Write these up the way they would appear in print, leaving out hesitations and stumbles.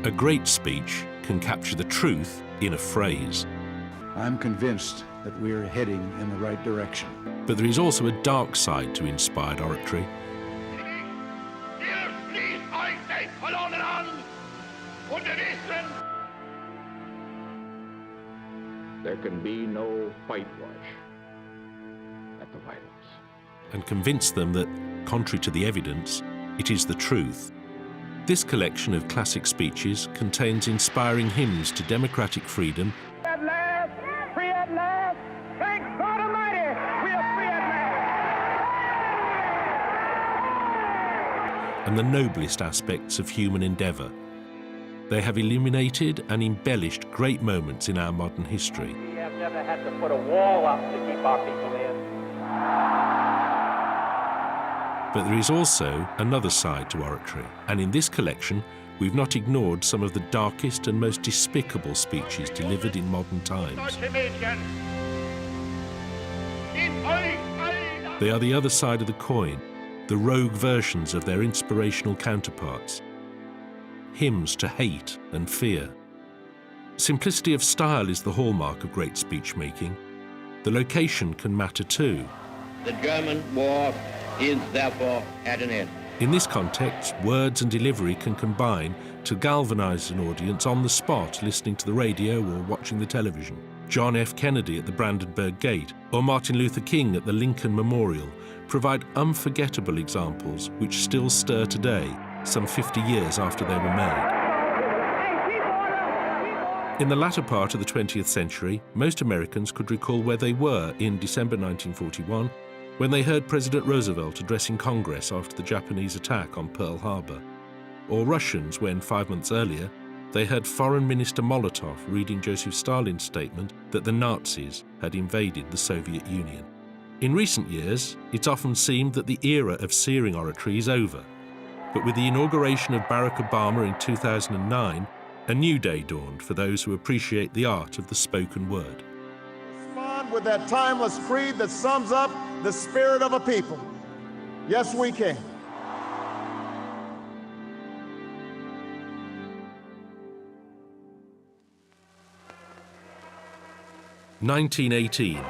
A great speech can capture the truth in a phrase. I'm convinced that we're heading in the right direction. But there is also a dark side to inspired oratory. There can be no whitewash at the White House. And convince them that, contrary to the evidence, it is the truth. This collection of classic speeches contains inspiring hymns to democratic freedom. At last, free at last, thank God Almighty, we are free at last. And the noblest aspects of human endeavour. They have illuminated and embellished great moments in our modern history. We have never had to put a wall up to keep our people in. But there is also another side to oratory, and in this collection we've not ignored some of the darkest and most despicable speeches delivered in modern times. They are the other side of the coin, the rogue versions of their inspirational counterparts. Hymns to hate and fear. Simplicity of style is the hallmark of great speech-making. The location can matter too. The German war is therefore at an end. In this context, words and delivery can combine to galvanize an audience on the spot listening to the radio or watching the television. John F. Kennedy at the Brandenburg Gate or Martin Luther King at the Lincoln Memorial provide unforgettable examples which still stir today, some 50 years after they were made. In the latter part of the 20th century, most Americans could recall where they were in December 1941 when they heard President Roosevelt addressing Congress after the Japanese attack on Pearl Harbor, or Russians when 5 months earlier they heard Foreign Minister Molotov reading Joseph Stalin's statement that the Nazis had invaded the Soviet Union. In recent years, it's often seemed that the era of searing oratory is over. But with the inauguration of Barack Obama in 2009, a new day dawned for those who appreciate the art of the spoken word. Respond with that timeless creed that sums up the spirit of a people. Yes, we can. (1918)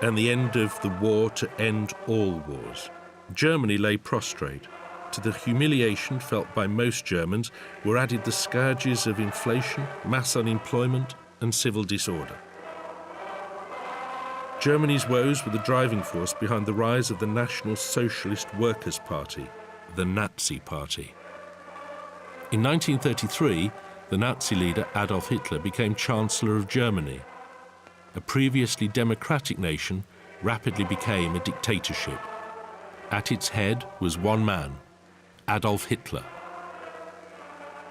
and the end of the war to end all wars. Germany lay prostrate. To the humiliation felt by most Germans were added the scourges of inflation, mass unemployment, and civil disorder. Germany's woes were the driving force behind the rise of the National Socialist Workers' Party, the Nazi Party. In 1933, the Nazi leader Adolf Hitler became Chancellor of Germany. A previously democratic nation rapidly became a dictatorship. At its head was one man, Adolf Hitler.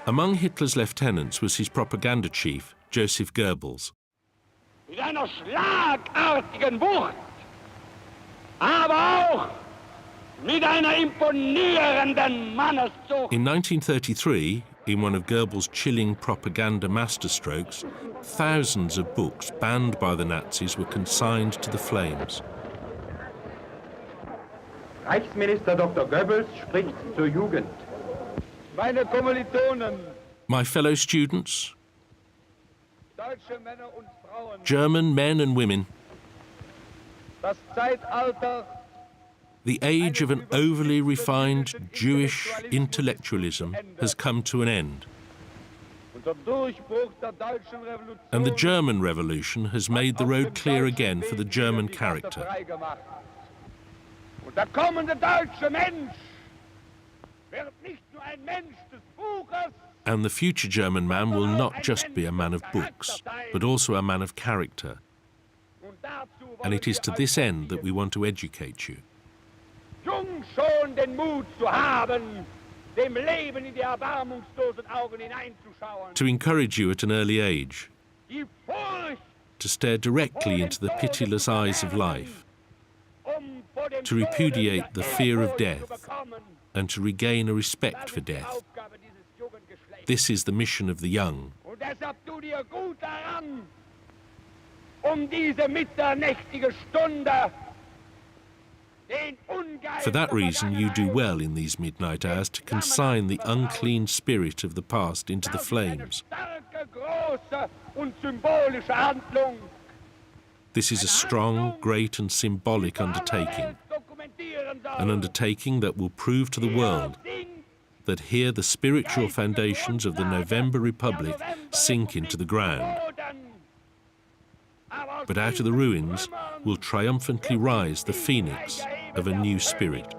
Among Hitler's lieutenants was his propaganda chief, Joseph Goebbels. Mit einer schlagartigen Wucht, aber auch mit einer imponierenden Manneszucht. In 1933, in one of Goebbels' chilling propaganda masterstrokes, thousands of books banned by the Nazis were consigned to the flames. Reichsminister Dr. Goebbels spricht zur Jugend. Meine Kommilitonen, My fellow students, deutsche Männer und Frauen, German men and women, das Zeitalter the age of an overly refined Jewish intellectualism has come to an end, und der Durchbruch der deutschen Revolution and the German Revolution has made the road clear again for the German character. Und der kommende deutsche Mensch wird nicht nur ein Mensch des Buches, And the future German man will not just be a man of books, but also a man of character. And it is to this end that we want to educate you. jung schon den Mut zu haben, dem Leben in die erbarmungslosen Augen hineinzuschauen. To encourage you at an early age, Die Furcht, to stare directly into the pitiless eyes of life, vor dem to repudiate Tode the der fear of Erfolg death, zu bekommen. and to regain a respect for Das ist die death. Aufgabe dieses Jugendgeschlechts. This is the mission of the young. Und deshalb tu dir gut daran, diese mitternächtige Stunde den For that reason, you do well in these midnight hours to consign the unclean spirit of the past into the flames. This is a strong, great and symbolic undertaking, an undertaking that will prove to the world that here the spiritual foundations of the November Republic sink into the ground. But out of the ruins will triumphantly rise the phoenix of a new spirit.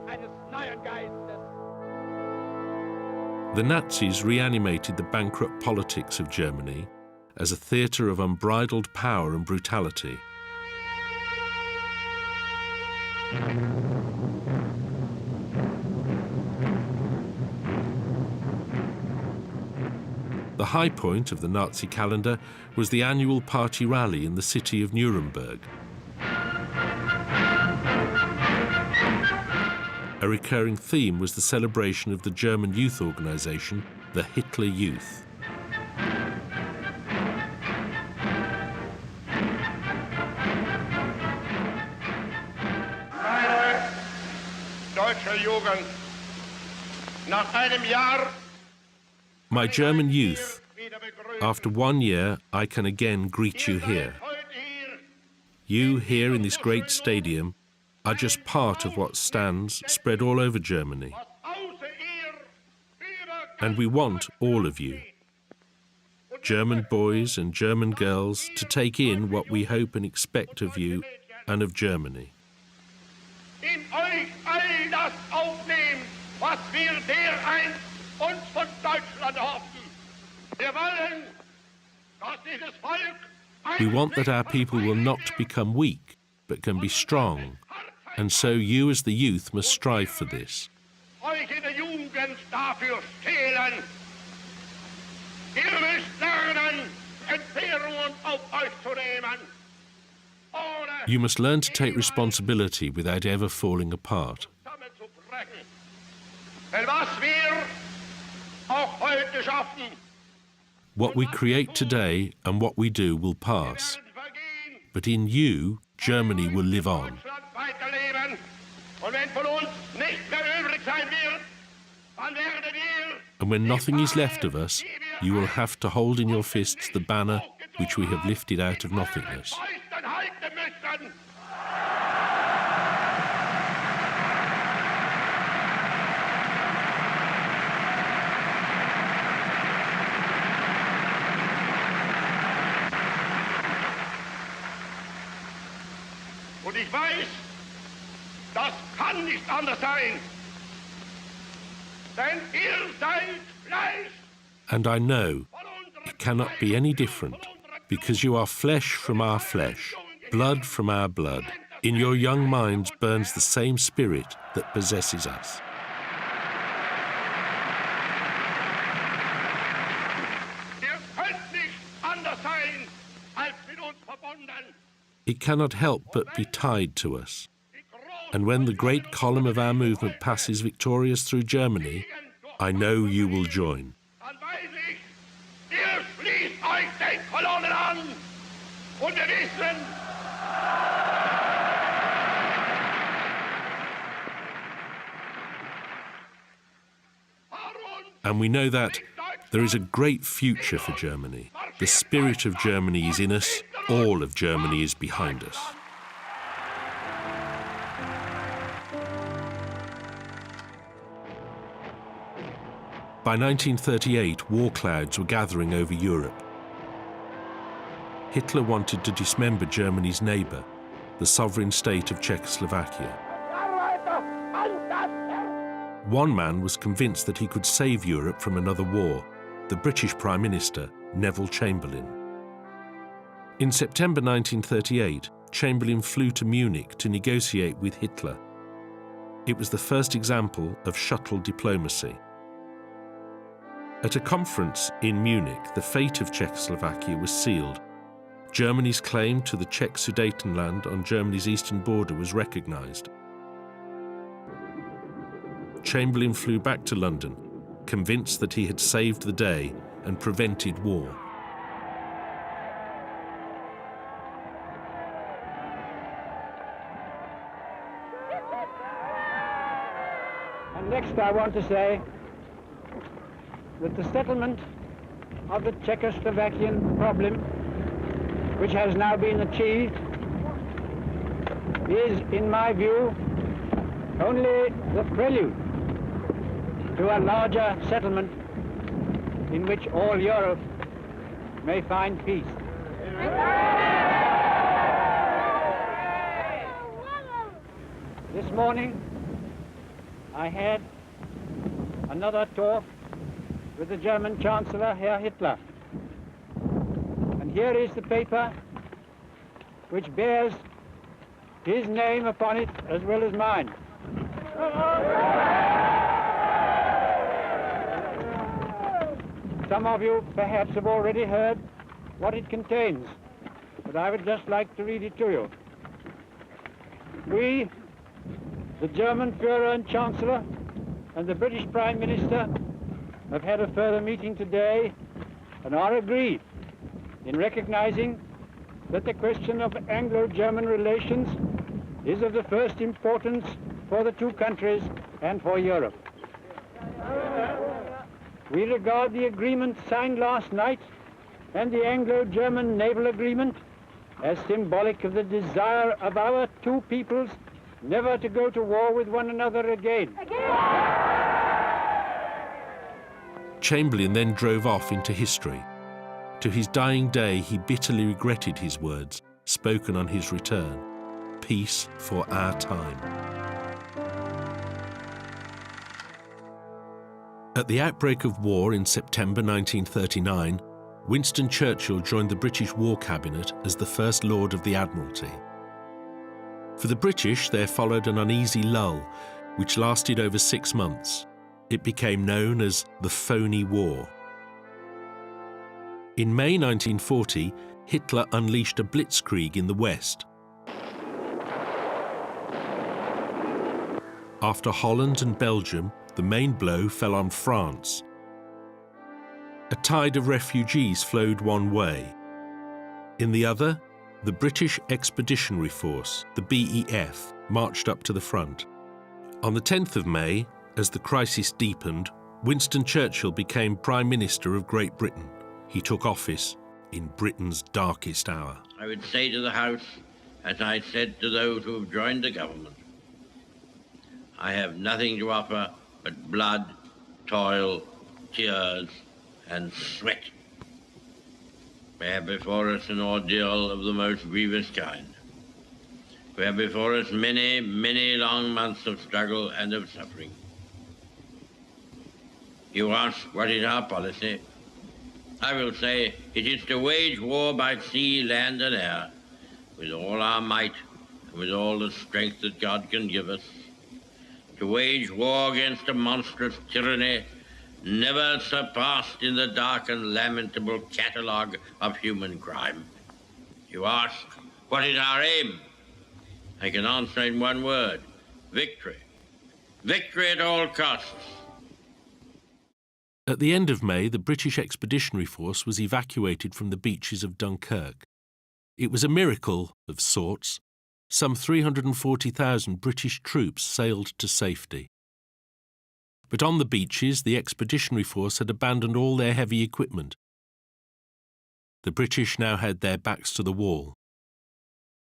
The Nazis reanimated the bankrupt politics of Germany as a theatre of unbridled power and brutality. The high point of the Nazi calendar was the annual party rally in the city of Nuremberg. A recurring theme was the celebration of the German youth organization, the Hitler Youth. Meine deutsche Jugend, nach einem Jahr. My German youth, after 1 year, I can again greet you here. You here in this great stadium are just part of what stands spread all over Germany. And we want all of you, German boys and German girls, to take in what we hope and expect of you and of Germany. In euch all das aufnehmen, was wir dereinst uns von Deutschland hoffen. Wir wollen, dass dieses Volk. We want that our people will not become weak, but can be strong. And so you as the youth must strive for this. Euch in der Jugend dafür stehlen. Ihr müsst lernen, Entbehrungen auf euch zu nehmen. You must learn to take responsibility without ever falling apart. Denn was wir auch heute schaffen, what we create today and what we do will pass. But in you, Germany will live on. And when nothing is left of us, you will have to hold in your fists the banner which we have lifted out of nothingness. Und ich weiß, das kann nicht anders sein. Denn ihr seid Fleisch. And I know it cannot be any different, because you are flesh from our flesh, blood from our blood. In your young minds burns the same spirit that possesses us. Ihr könnt nicht anders sein, als mit uns verbunden. It cannot help but be tied to us. And when the great column of our movement passes victorious through Germany, I know you will join. Dann weiß ich, ihr schließt euch den Kolonnen an. Und wir wissen, and we know that there is a great future for Germany. The spirit of Germany is in us. All of Germany is behind us. By 1938, war clouds were gathering over Europe. Hitler wanted to dismember Germany's neighbour, the sovereign state of Czechoslovakia. One man was convinced that he could save Europe from another war, the British Prime Minister, Neville Chamberlain. In September 1938, Chamberlain flew to Munich to negotiate with Hitler. It was the first example of shuttle diplomacy. At a conference in Munich, the fate of Czechoslovakia was sealed. Germany's claim to the Czech Sudetenland on Germany's eastern border was recognized. Chamberlain flew back to London, convinced that he had saved the day and prevented war. Next, I want to say that the settlement of the Czechoslovakian problem, which has now been achieved, is, in my view, only the prelude to a larger settlement in which all Europe may find peace. This morning, I had another talk with the German Chancellor, Herr Hitler. And here is the paper which bears his name upon it as well as mine. Some of you perhaps have already heard what it contains, but I would just like to read it to you. We, the German Führer and Chancellor, and the British Prime Minister have had a further meeting today and are agreed in recognizing that the question of Anglo-German relations is of the first importance for the two countries and for Europe. We regard the agreement signed last night and the Anglo-German naval agreement as symbolic of the desire of our two peoples never to go to war with one another again. Chamberlain then drove off into history. To his dying day, he bitterly regretted his words, spoken on his return. Peace for our time. At the outbreak of war in September 1939, Winston Churchill joined the British War Cabinet as the First Lord of the Admiralty. For the British, there followed an uneasy lull, which lasted over 6 months. It became known as the Phony War. In May 1940, Hitler unleashed a blitzkrieg in the West. After Holland and Belgium, the main blow fell on France. A tide of refugees flowed one way. In the other, the British Expeditionary Force, the BEF, marched up to the front. On the 10th of May, as the crisis deepened, Winston Churchill became Prime Minister of Great Britain. He took office in Britain's darkest hour. I would say to the House, as I said to those who have joined the government, I have nothing to offer but blood, toil, tears, and sweat. We have before us an ordeal of the most grievous kind. We have before us many, many long months of struggle and of suffering. You ask, what is our policy? I will say, it is to wage war by sea, land, and air, with all our might and with all the strength that God can give us, to wage war against a monstrous tyranny never surpassed in the dark and lamentable catalogue of human crime. You ask, what is our aim? I can answer in one word, victory. Victory at all costs. At the end of May, the British Expeditionary Force was evacuated from the beaches of Dunkirk. It was a miracle of sorts. Some 340,000 British troops sailed to safety. But on the beaches, the Expeditionary Force had abandoned all their heavy equipment. The British now had their backs to the wall.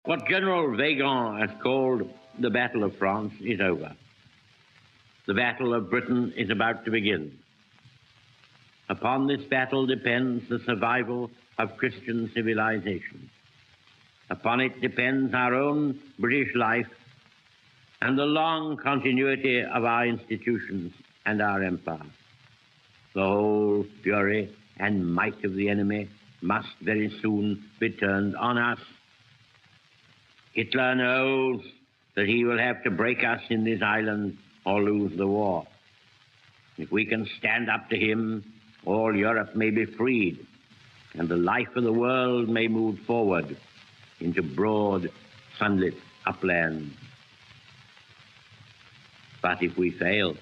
What General Reagan has called the Battle of France is over. The Battle of Britain is about to begin. Upon this battle depends the survival of Christian civilization. Upon it depends our own British life and the long continuity of our institutions and our empire. The whole fury and might of the enemy must very soon be turned on us. Hitler knows that he will have to break us in this island or lose the war. If we can stand up to him, all Europe may be freed, and the life of the world may move forward into broad, sunlit uplands. But if we fail,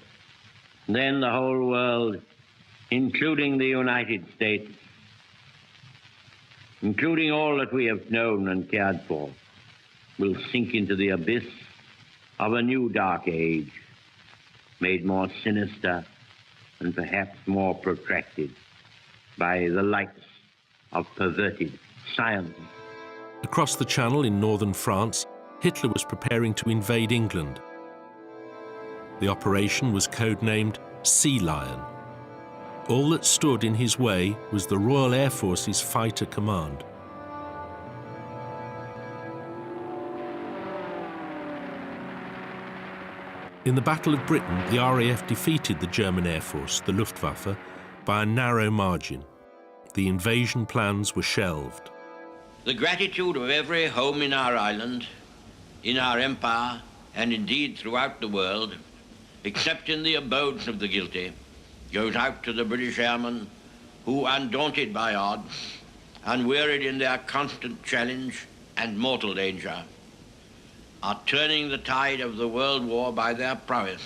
then the whole world, including the United States, including all that we have known and cared for, will sink into the abyss of a new dark age, made more sinister and perhaps more protracted by the lights of perverted science. Across the Channel in northern France, Hitler was preparing to invade England. The operation was codenamed Sea Lion. All that stood in his way was the Royal Air Force's Fighter Command. In the Battle of Britain, the RAF defeated the German Air Force, the Luftwaffe, by a narrow margin. The invasion plans were shelved. The gratitude of every home in our island, in our empire, and indeed throughout the world, except in the abodes of the guilty, goes out to the British airmen who, undaunted by odds, unwearied in their constant challenge and mortal danger, are turning the tide of the world war by their prowess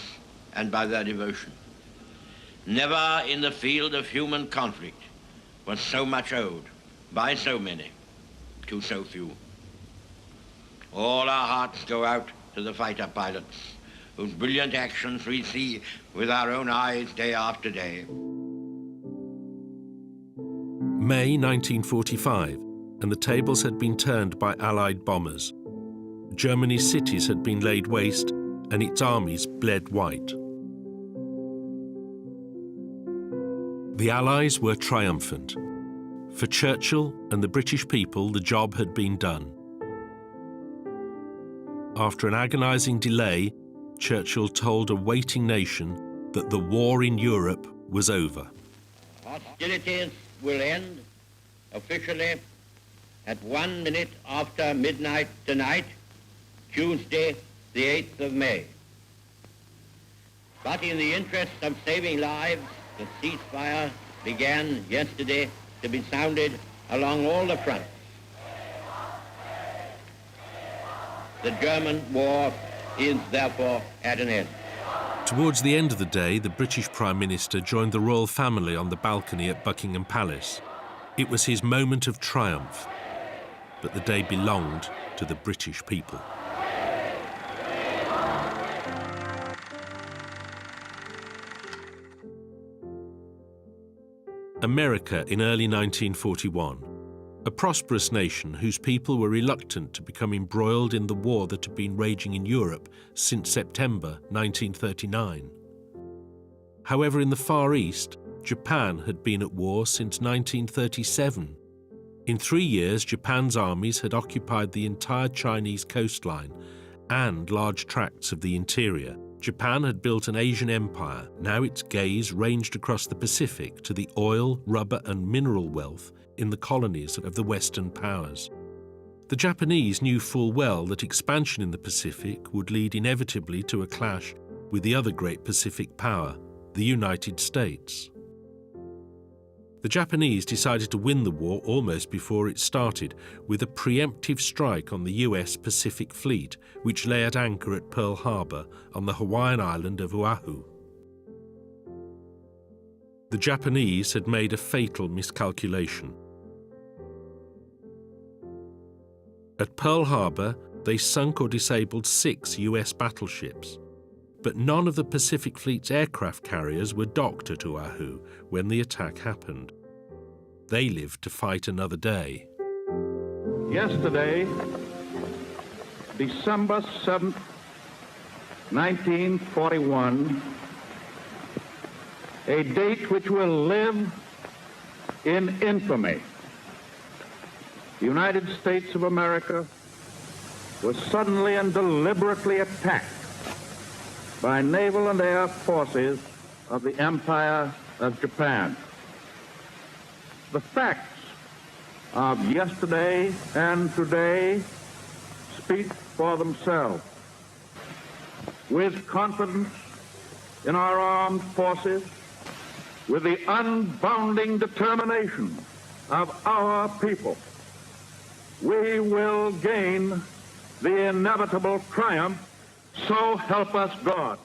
and by their devotion. Never in the field of human conflict was so much owed by so many to so few. All our hearts go out to the fighter pilots, whose brilliant actions we see with our own eyes day after day. May 1945, and the tables had been turned by Allied bombers. Germany's cities had been laid waste, and its armies bled white. The Allies were triumphant. For Churchill and the British people, the job had been done. After an agonizing delay, Churchill told a waiting nation that the war in Europe was over. Hostilities will end officially at 1 minute after midnight tonight, Tuesday, the 8th of May. But in the interest of saving lives, the ceasefire began yesterday to be sounded along all the fronts. The German war is therefore at an end. Towards the end of the day, the British Prime Minister joined the royal family on the balcony at Buckingham Palace. It was his moment of triumph, but the day belonged to the British people. America in early 1941, a prosperous nation whose people were reluctant to become embroiled in the war that had been raging in Europe since September 1939. However, in the Far East, Japan had been at war since 1937. In 3 years, Japan's armies had occupied the entire Chinese coastline and large tracts of the interior. Japan had built an Asian empire. Now its gaze ranged across the Pacific to the oil, rubber and mineral wealth in the colonies of the Western powers. The Japanese knew full well that expansion in the Pacific would lead inevitably to a clash with the other great Pacific power, the United States. The Japanese decided to win the war almost before it started, with a preemptive strike on the US Pacific Fleet, which lay at anchor at Pearl Harbor on the Hawaiian island of Oahu. The Japanese had made a fatal miscalculation. At Pearl Harbor, they sunk or disabled 6 US battleships, but none of the Pacific Fleet's aircraft carriers were docked at Oahu when the attack happened. They lived to fight another day. Yesterday, December 7th, 1941, a date which will live in infamy. The United States of America was suddenly and deliberately attacked by naval and air forces of the Empire of Japan. The facts of yesterday and today speak for themselves. With confidence in our armed forces, with the unbounding determination of our people, we will gain the inevitable triumph. So help us God.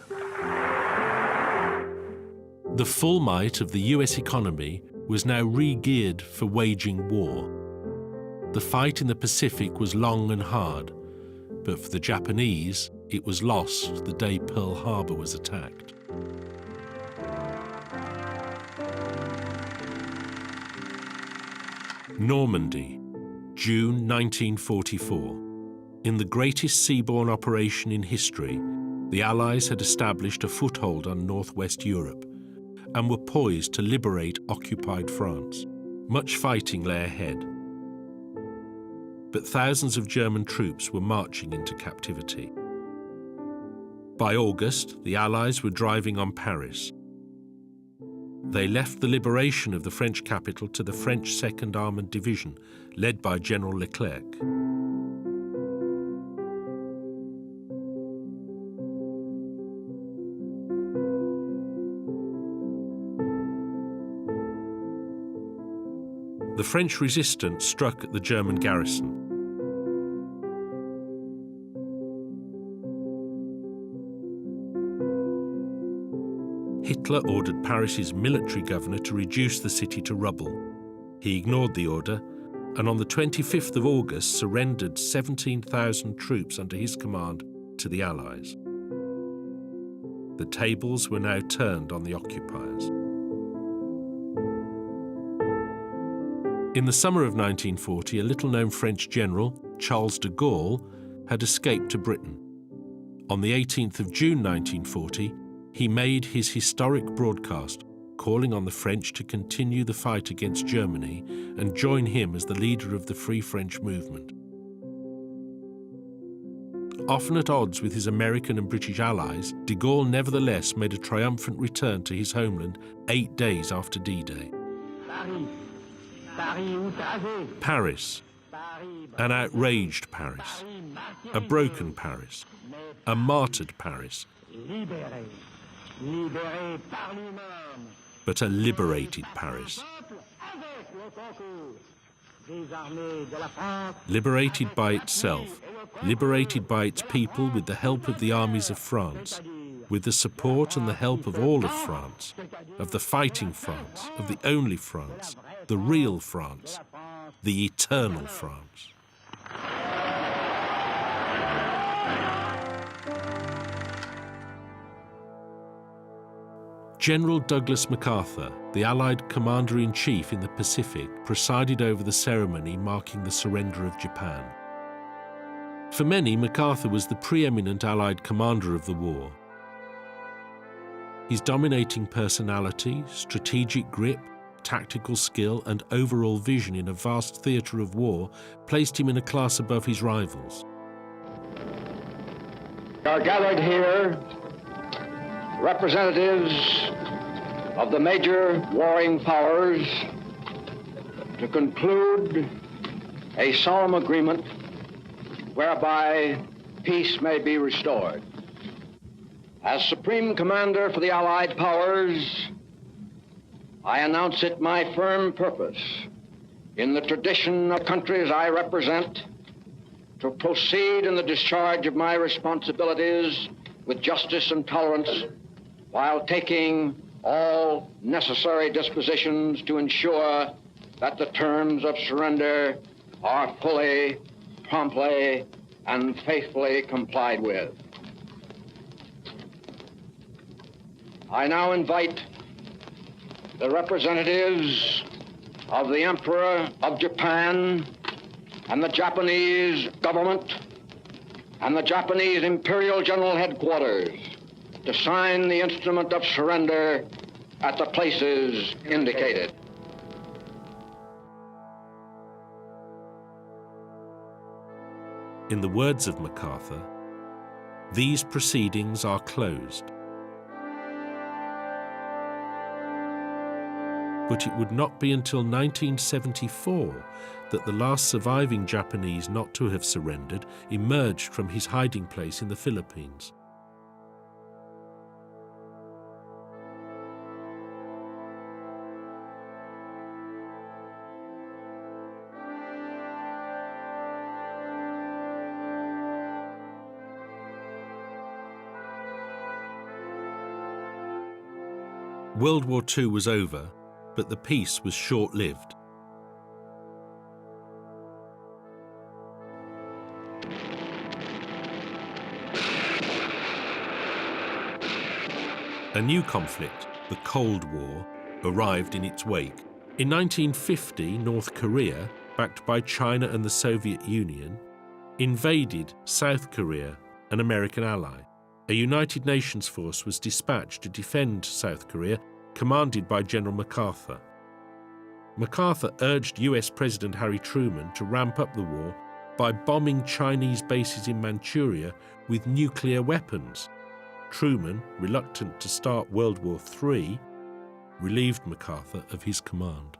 The full might of the US economy was now re-geared for waging war. The fight in the Pacific was long and hard, but for the Japanese, it was lost the day Pearl Harbor was attacked. Normandy, June 1944. In the greatest seaborne operation in history, the Allies had established a foothold on northwest Europe and were poised to liberate occupied France. Much fighting lay ahead, but thousands of German troops were marching into captivity. By August, the Allies were driving on Paris. They left the liberation of the French capital to the French 2nd Armoured Division, led by General Leclerc. The French resistance struck at the German garrison. Hitler ordered Paris's military governor to reduce the city to rubble. He ignored the order, and on the 25th of August surrendered 17,000 troops under his command to the Allies. The tables were now turned on the occupiers. In the summer of 1940, a little-known French general, Charles de Gaulle, had escaped to Britain. On the 18th of June 1940, he made his historic broadcast calling on the French to continue the fight against Germany and join him as the leader of the Free French movement. Often at odds with his American and British allies, de Gaulle nevertheless made a triumphant return to his homeland 8 days after D-Day. Paris, an outraged Paris, a broken Paris, a martyred Paris, but a liberated Paris. Liberated by itself, liberated by its people with the help of the armies of France, with the support and the help of all of France, of the fighting France, of the only France, the real France, the eternal France. General Douglas MacArthur, the Allied Commander-in-Chief in the Pacific, presided over the ceremony marking the surrender of Japan. For many, MacArthur was the preeminent Allied commander of the war. His dominating personality, strategic grip, tactical skill, and overall vision in a vast theatre of war placed him in a class above his rivals. We are gathered here representatives of the major warring powers to conclude a solemn agreement whereby peace may be restored. As Supreme Commander for the Allied Powers, I announce it my firm purpose, in the tradition of countries I represent, to proceed in the discharge of my responsibilities with justice and tolerance, while taking all necessary dispositions to ensure that the terms of surrender are fully, promptly, and faithfully complied with. I now invite the representatives of the Emperor of Japan and the Japanese government and the Japanese Imperial General Headquarters to sign the instrument of surrender at the places indicated. In the words of MacArthur, these proceedings are closed. But it would not be until 1974 that the last surviving Japanese not to have surrendered emerged from his hiding place in the Philippines. World War II was over, but the peace was short-lived. A new conflict, the Cold War, arrived in its wake. In 1950, North Korea, backed by China and the Soviet Union, invaded South Korea, an American ally. A United Nations force was dispatched to defend South Korea, commanded by General MacArthur. MacArthur urged US President Harry Truman to ramp up the war by bombing Chinese bases in Manchuria with nuclear weapons. Truman, reluctant to start World War III, relieved MacArthur of his command.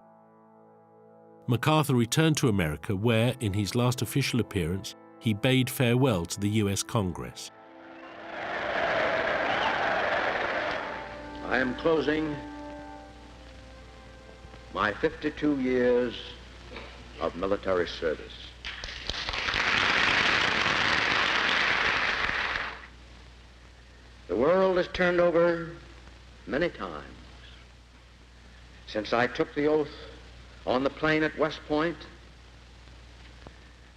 MacArthur returned to America where, in his last official appearance, he bade farewell to the US Congress. I am closing my 52 years of military service. The world has turned over many times since I took the oath on the plain at West Point,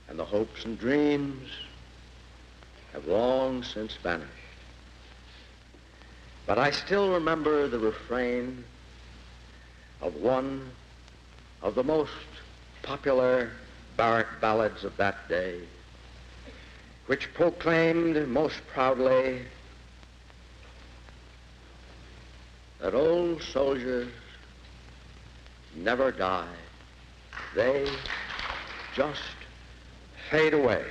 and the hopes and dreams have long since vanished. But I still remember the refrain of one of the most popular barrack ballads of that day, which proclaimed most proudly that old soldiers never die. They just fade away.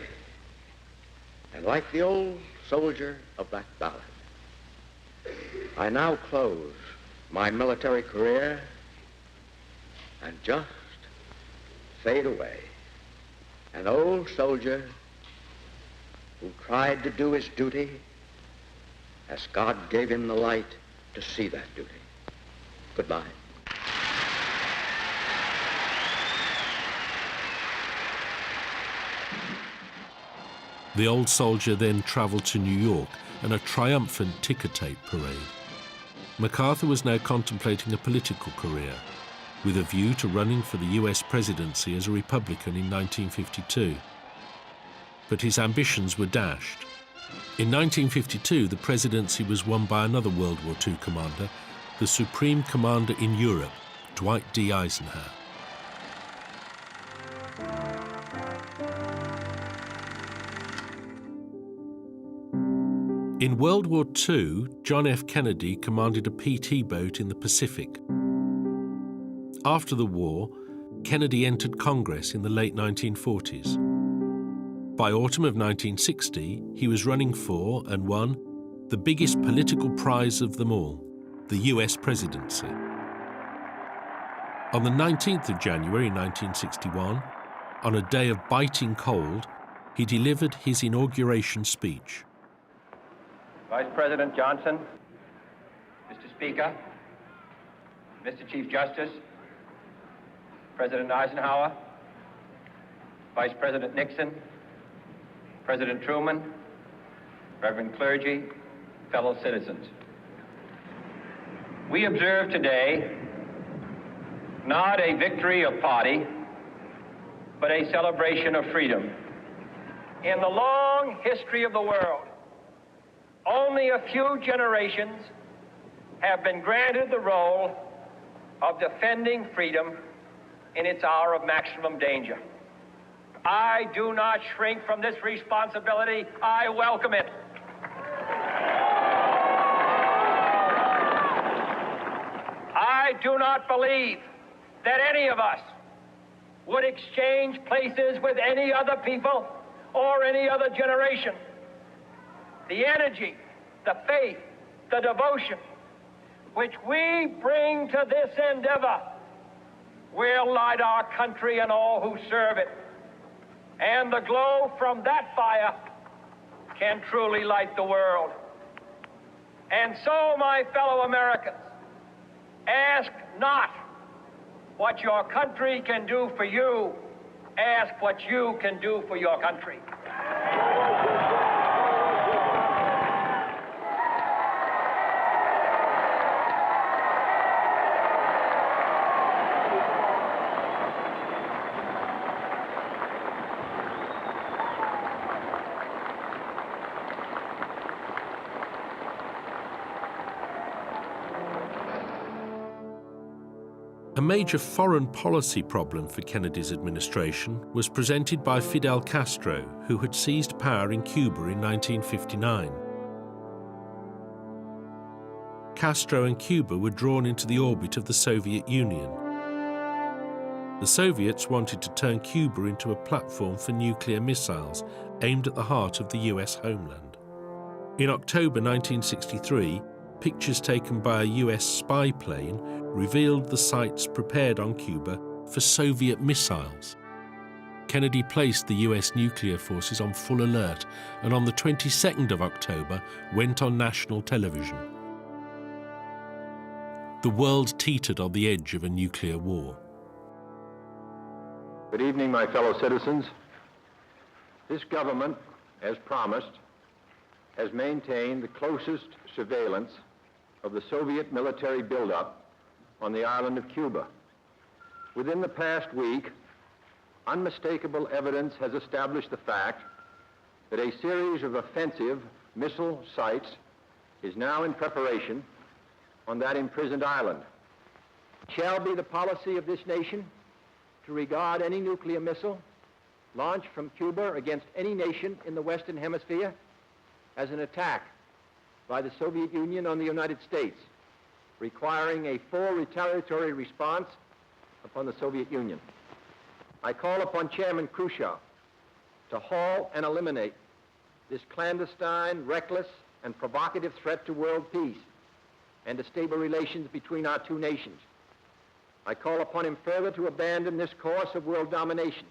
And like the old soldier of that ballad, I now close my military career and just fade away. An old soldier who tried to do his duty as God gave him the light to see that duty. Goodbye. The old soldier then travelled to New York and a triumphant ticker-tape parade. MacArthur was now contemplating a political career, with a view to running for the US presidency as a Republican in 1952. But his ambitions were dashed. In 1952, the presidency was won by another World War II commander, the Supreme Commander in Europe, Dwight D. Eisenhower. In World War II, John F. Kennedy commanded a PT boat in the Pacific. After the war, Kennedy entered Congress in the late 1940s. By autumn of 1960, he was running for and won the biggest political prize of them all, the US presidency. On the 19th of January 1961, on a day of biting cold, he delivered his inauguration speech. Vice President Johnson, Mr. Speaker, Mr. Chief Justice, President Eisenhower, Vice President Nixon, President Truman, Reverend clergy, fellow citizens. We observe today not a victory of party, but a celebration of freedom. In the long history of the world, only a few generations have been granted the role of defending freedom in its hour of maximum danger. I do not shrink from this responsibility. I welcome it. I do not believe that any of us would exchange places with any other people or any other generation. The energy, the faith, the devotion which we bring to this endeavor will light our country and all who serve it. And the glow from that fire can truly light the world. And so, my fellow Americans, ask not what your country can do for you, ask what you can do for your country. major foreign policy problem for Kennedy's administration was presented by Fidel Castro, who had seized power in Cuba in 1959. Castro and Cuba were drawn into the orbit of the Soviet Union. The Soviets wanted to turn Cuba into a platform for nuclear missiles aimed at the heart of the US homeland. In October 1963, pictures taken by a US spy plane revealed the sites prepared on Cuba for Soviet missiles. Kennedy placed the US nuclear forces on full alert and on the 22nd of October went on national television. The world teetered on the edge of a nuclear war. Good evening, my fellow citizens. This government, as promised, has maintained the closest surveillance of the Soviet military buildup on the island of Cuba. Within the past week, unmistakable evidence has established the fact that a series of offensive missile sites is now in preparation on that imprisoned island. It shall be the policy of this nation to regard any nuclear missile launched from Cuba against any nation in the Western Hemisphere as an attack by the Soviet Union on the United States, requiring a full retaliatory response upon the Soviet Union. I call upon Chairman Khrushchev to halt and eliminate this clandestine, reckless, and provocative threat to world peace and to stable relations between our two nations. I call upon him further to abandon this course of world domination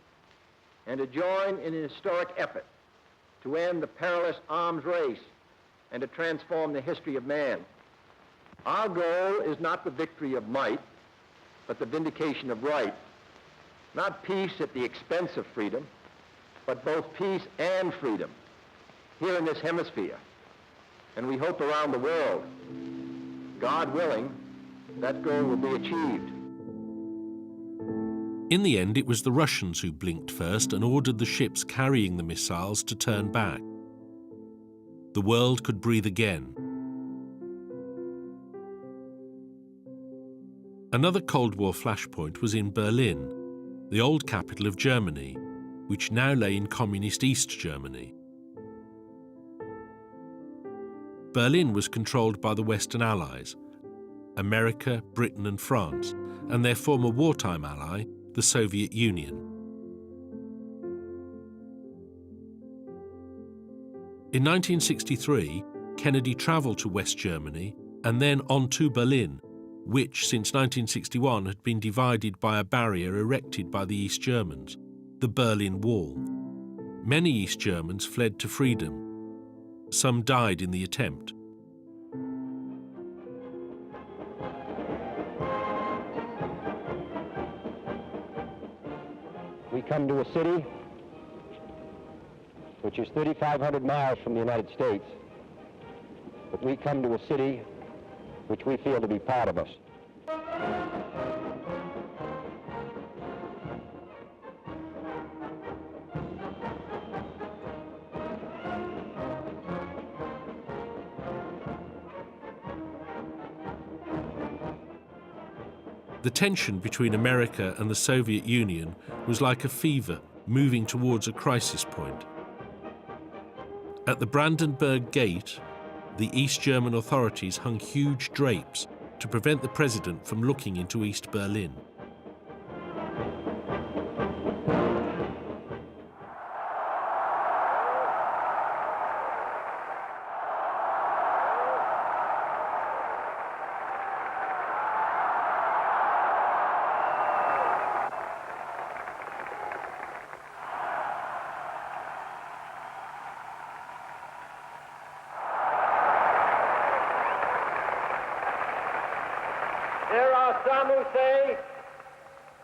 and to join in an historic effort to end the perilous arms race and to transform the history of man. Our goal is not the victory of might, but the vindication of right. Not peace at the expense of freedom, but both peace and freedom here in this hemisphere, and we hope around the world. God willing, that goal will be achieved. In the end, it was the Russians who blinked first and ordered the ships carrying the missiles to turn back. The world could breathe again. Another Cold War flashpoint was in Berlin, the old capital of Germany, which now lay in communist East Germany. Berlin was controlled by the Western Allies, America, Britain and France, and their former wartime ally, the Soviet Union. In 1963, Kennedy travelled to West Germany and then on to Berlin, which since 1961 had been divided by a barrier erected by the East Germans, the Berlin Wall. Many East Germans fled to freedom. Some died in the attempt. We come to a city which is 3,500 miles from the United States, but we come to a city which we feel to be part of us. The tension between America and the Soviet Union was like a fever moving towards a crisis point. At the Brandenburg Gate, the East German authorities hung huge drapes to prevent the president from looking into East Berlin.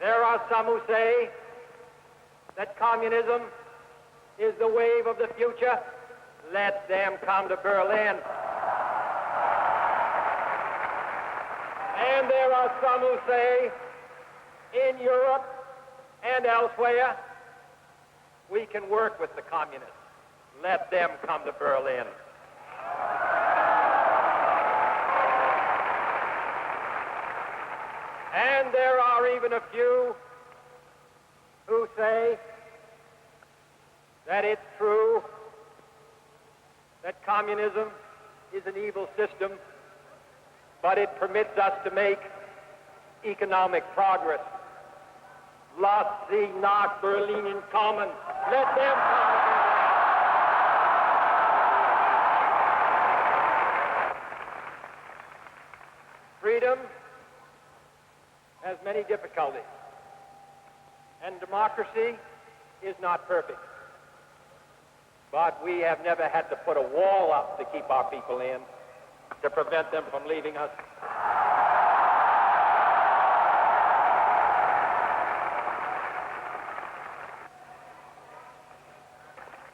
There are some who say that communism is the wave of the future. Let them come to Berlin. And there are some who say in Europe and elsewhere we can work with the communists. Let them come to Berlin. And there are even a few who say that it's true that communism is an evil system, but it permits us to make economic progress. Lass sie nach Berlin kommen. Let them come. Freedom has many difficulties, and democracy is not perfect. But we have never had to put a wall up to keep our people in, to prevent them from leaving us.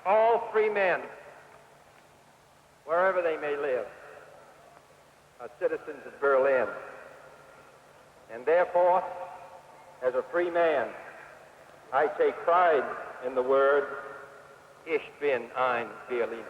All free men, wherever they may live, are citizens of Berlin. And therefore, as a free man, I take pride in the word, Ich bin ein Berliner.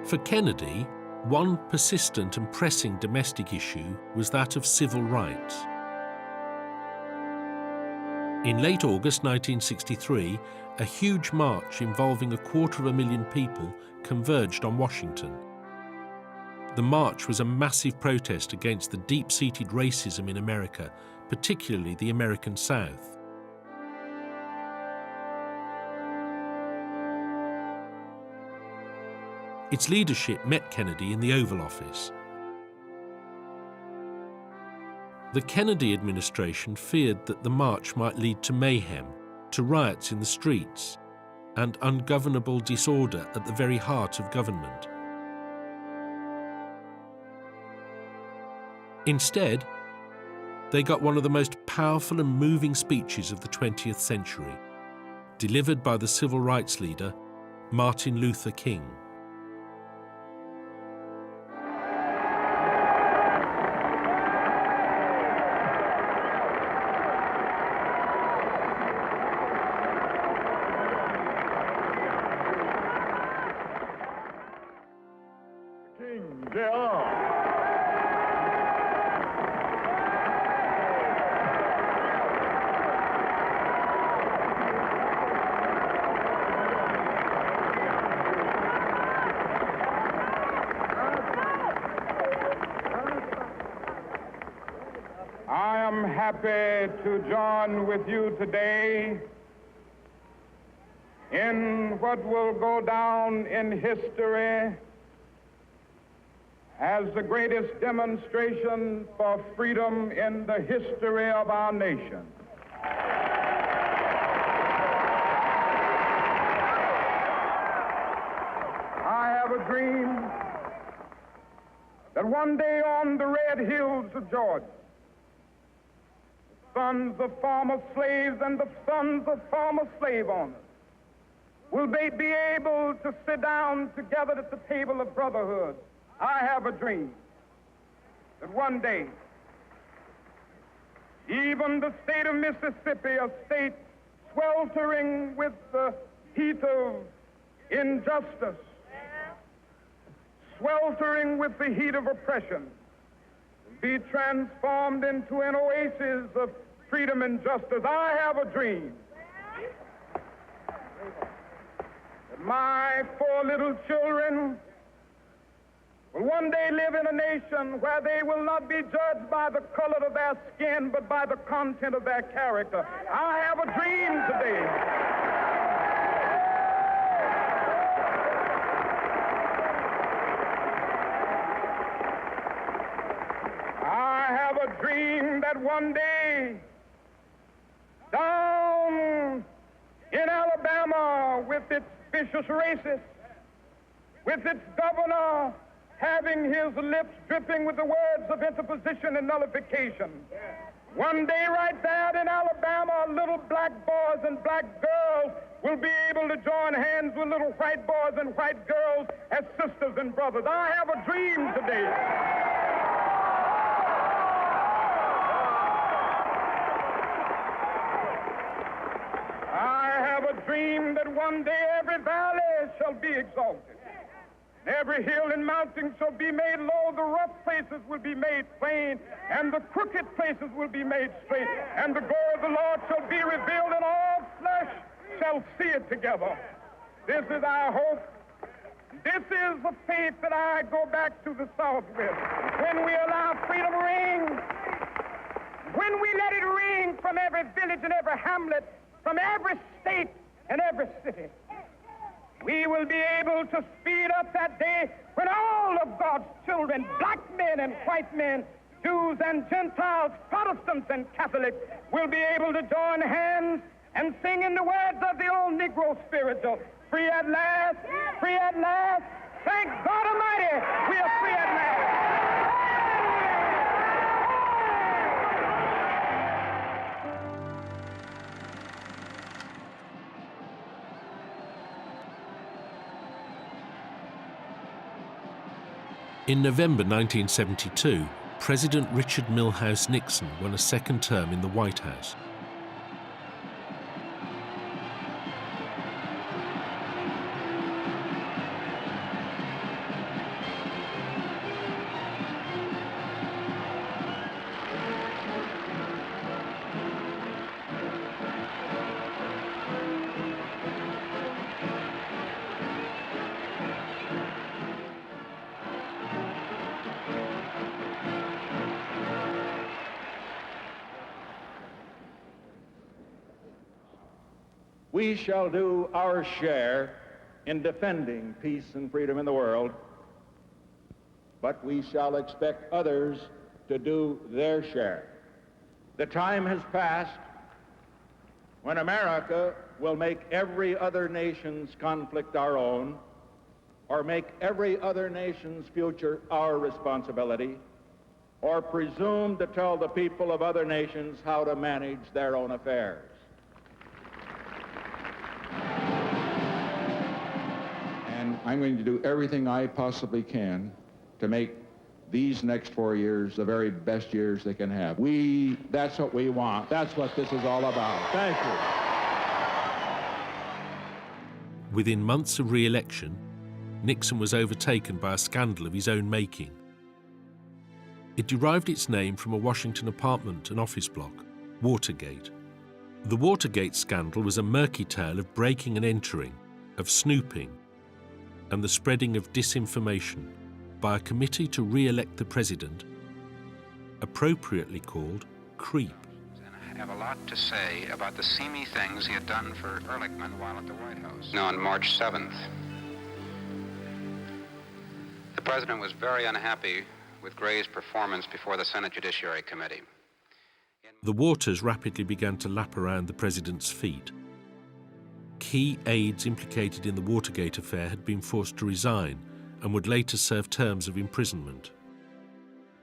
For Kennedy, one persistent and pressing domestic issue was that of civil rights. In late August 1963, a huge march involving 250,000 people converged on Washington. The march was a massive protest against the deep-seated racism in America, particularly the American South. Its leadership met Kennedy in the Oval Office. The Kennedy administration feared that the march might lead to mayhem, to riots in the streets, and ungovernable disorder at the very heart of government. Instead, they got one of the most powerful and moving speeches of the 20th century, delivered by the civil rights leader, Martin Luther King. Happy to join with you today in what will go down in history as the greatest demonstration for freedom in the history of our nation. I have a dream that one day on the red hills of Georgia, sons of former slaves and the sons of former slave owners will they be able to sit down together at the table of brotherhood. I have a dream that one day, even the state of Mississippi, a state sweltering with the heat of injustice, sweltering with the heat of oppression, be transformed into an oasis of freedom and justice. I have a dream that my 4 little children will one day live in a nation where they will not be judged by the color of their skin, but by the content of their character. I have a dream today. I have a dream that one day, down in Alabama, with its vicious racists, with its governor having his lips dripping with the words of interposition and nullification, one day right there in Alabama, little black boys and black girls will be able to join hands with little white boys and white girls as sisters and brothers. I have a dream today. dream that one day every valley shall be exalted, and every hill and mountain shall be made low, the rough places will be made plain, and the crooked places will be made straight, and the glory of the Lord shall be revealed, and all flesh shall see it together. This is our hope. This is the faith that I go back to the South with. When we allow freedom to ring, when we let it ring from every village and every hamlet, from every state and every city, we will be able to speed up that day when all of God's children, black men and white men, Jews and Gentiles, Protestants and Catholics, will be able to join hands and sing in the words of the old Negro spiritual, free at last, free at last. Thank God Almighty, we are free at last. In November 1972, President Richard Milhous Nixon won a second term in the White House. We shall do our share in defending peace and freedom in the world, but we shall expect others to do their share. The time has passed when America will make every other nation's conflict our own, or make every other nation's future our responsibility, or presume to tell the people of other nations how to manage their own affairs. And I'm going to do everything I possibly can to make these next 4 years the very best years they can have. That's what we want. That's what this is all about. Thank you. Within months of re-election, Nixon was overtaken by a scandal of his own making. It derived its name from a Washington apartment and office block, Watergate. The Watergate scandal was a murky tale of breaking and entering, of snooping, and the spreading of disinformation by a committee to re-elect the president, appropriately called CREEP. I have a lot to say about the seamy things he had done for Ehrlichman while at the White House. No, on March 7th, the president was very unhappy with Gray's performance before the Senate Judiciary Committee. The waters rapidly began to lap around the president's feet. Key aides implicated in the Watergate affair had been forced to resign and would later serve terms of imprisonment.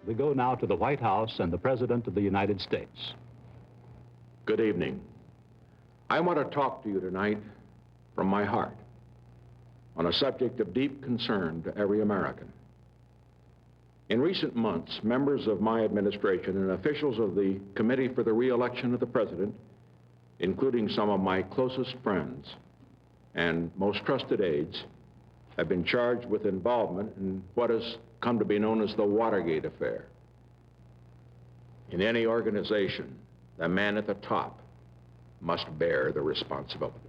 We go now to the White House and the President of the United States. Good evening. I want to talk to you tonight from my heart on a subject of deep concern to every American. In recent months, members of my administration and officials of the Committee for the Re-election of the President, including some of my closest friends and most trusted aides, have been charged with involvement in what has come to be known as the Watergate affair. In any organization, the man at the top must bear the responsibility.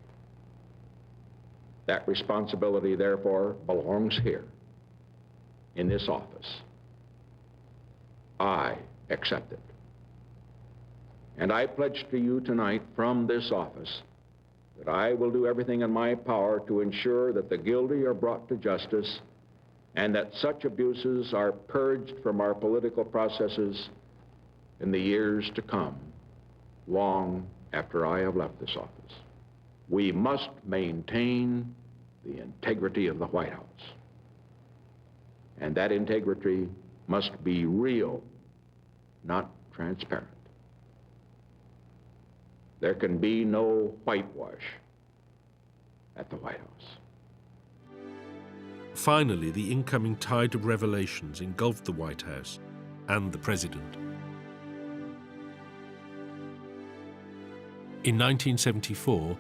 That responsibility, therefore, belongs here, in this office. I accept it. And I pledge to you tonight from this office that I will do everything in my power to ensure that the guilty are brought to justice and that such abuses are purged from our political processes in the years to come, long after I have left this office. We must maintain the integrity of the White House. And that integrity must be real, not transparent. There can be no whitewash at the White House. Finally, the incoming tide of revelations engulfed the White House and the president. In 1974,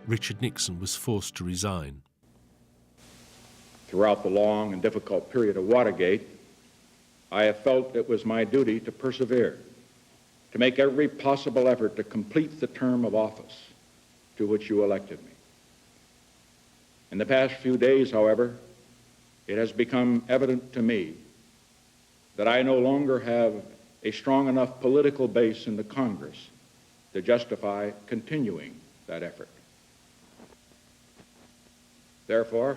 Richard Nixon was forced to resign. Throughout the long and difficult period of Watergate, I have felt it was my duty to persevere, to make every possible effort to complete the term of office to which you elected me. In the past few days, however, it has become evident to me that I no longer have a strong enough political base in the Congress to justify continuing that effort. Therefore,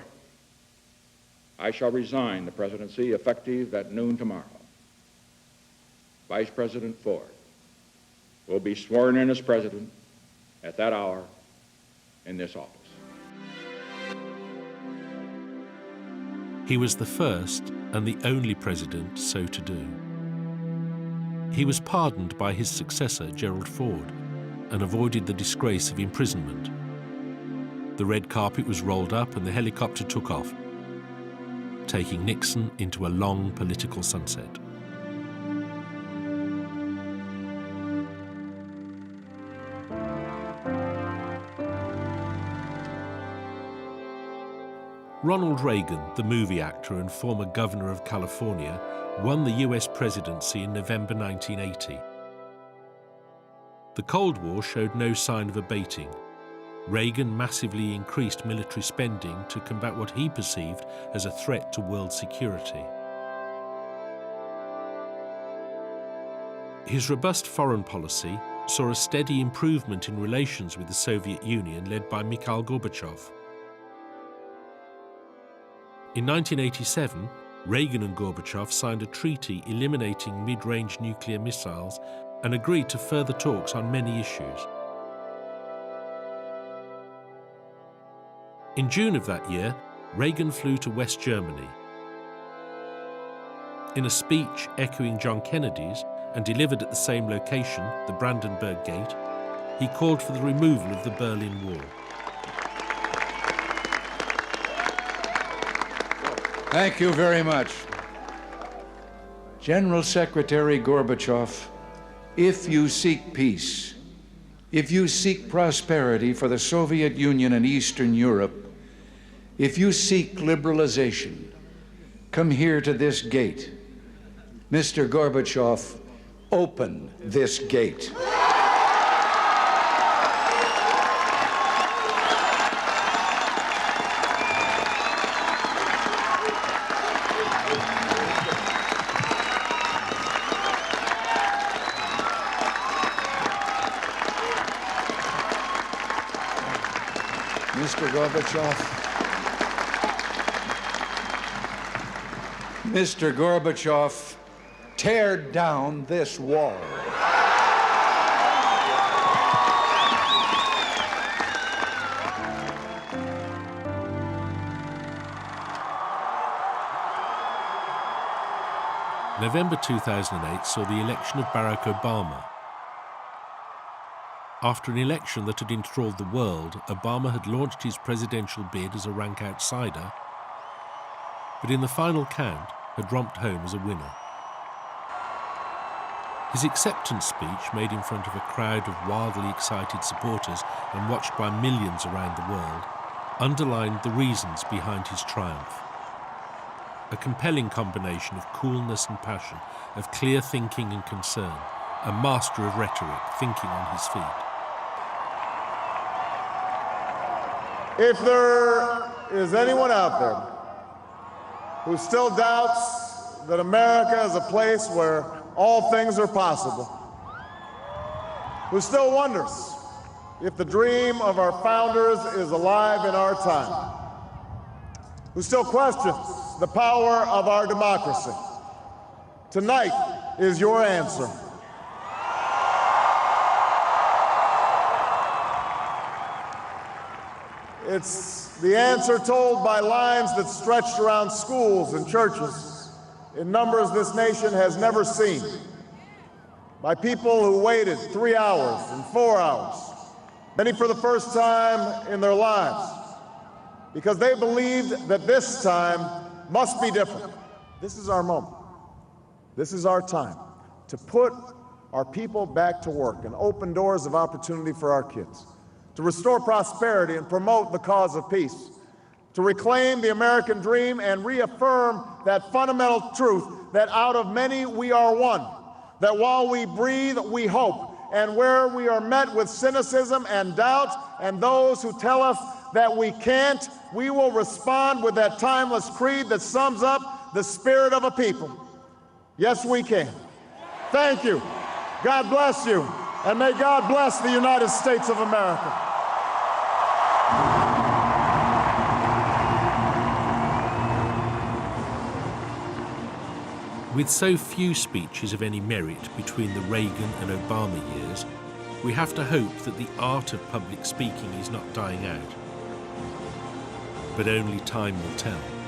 I shall resign the presidency effective at noon tomorrow. Vice President Ford will be sworn in as president at that hour in this office. He was the first and the only president so to do. He was pardoned by his successor, Gerald Ford, and avoided the disgrace of imprisonment. The red carpet was rolled up and the helicopter took off, taking Nixon into a long political sunset. Ronald Reagan, the movie actor and former governor of California, won the US presidency in November 1980. The Cold War showed no sign of abating. Reagan massively increased military spending to combat what he perceived as a threat to world security. His robust foreign policy saw a steady improvement in relations with the Soviet Union led by Mikhail Gorbachev. In 1987, Reagan and Gorbachev signed a treaty eliminating mid-range nuclear missiles and agreed to further talks on many issues. In June of that year, Reagan flew to West Germany. In a speech echoing John Kennedy's and delivered at the same location, the Brandenburg Gate, he called for the removal of the Berlin Wall. Thank you very much. General Secretary Gorbachev, if you seek peace, if you seek prosperity for the Soviet Union and Eastern Europe, if you seek liberalization, come here to this gate. Mr. Gorbachev, open this gate. Mr. Gorbachev, tear down this wall. November 2008 saw the election of Barack Obama. After an election that had enthralled the world, Obama had launched his presidential bid as a rank outsider, but in the final count had romped home as a winner. His acceptance speech, made in front of a crowd of wildly excited supporters and watched by millions around the world, underlined the reasons behind his triumph. A compelling combination of coolness and passion, of clear thinking and concern, a master of rhetoric, thinking on his feet. If there is anyone out there who still doubts that America is a place where all things are possible, who still wonders if the dream of our founders is alive in our time, who still questions the power of our democracy, tonight is your answer. It's the answer told by lines that stretched around schools and churches in numbers this nation has never seen, by people who waited 3 hours and 4 hours, many for the first time in their lives, because they believed that this time must be different. This is our moment. This is our time to put our people back to work and open doors of opportunity for our kids, to restore prosperity and promote the cause of peace, to reclaim the American dream and reaffirm that fundamental truth that out of many we are one, that while we breathe, we hope, and where we are met with cynicism and doubt and those who tell us that we can't, we will respond with that timeless creed that sums up the spirit of a people. Yes, we can. Thank you. God bless you, and may God bless the United States of America. With so few speeches of any merit between the Reagan and Obama years, we have to hope that the art of public speaking is not dying out. But only time will tell.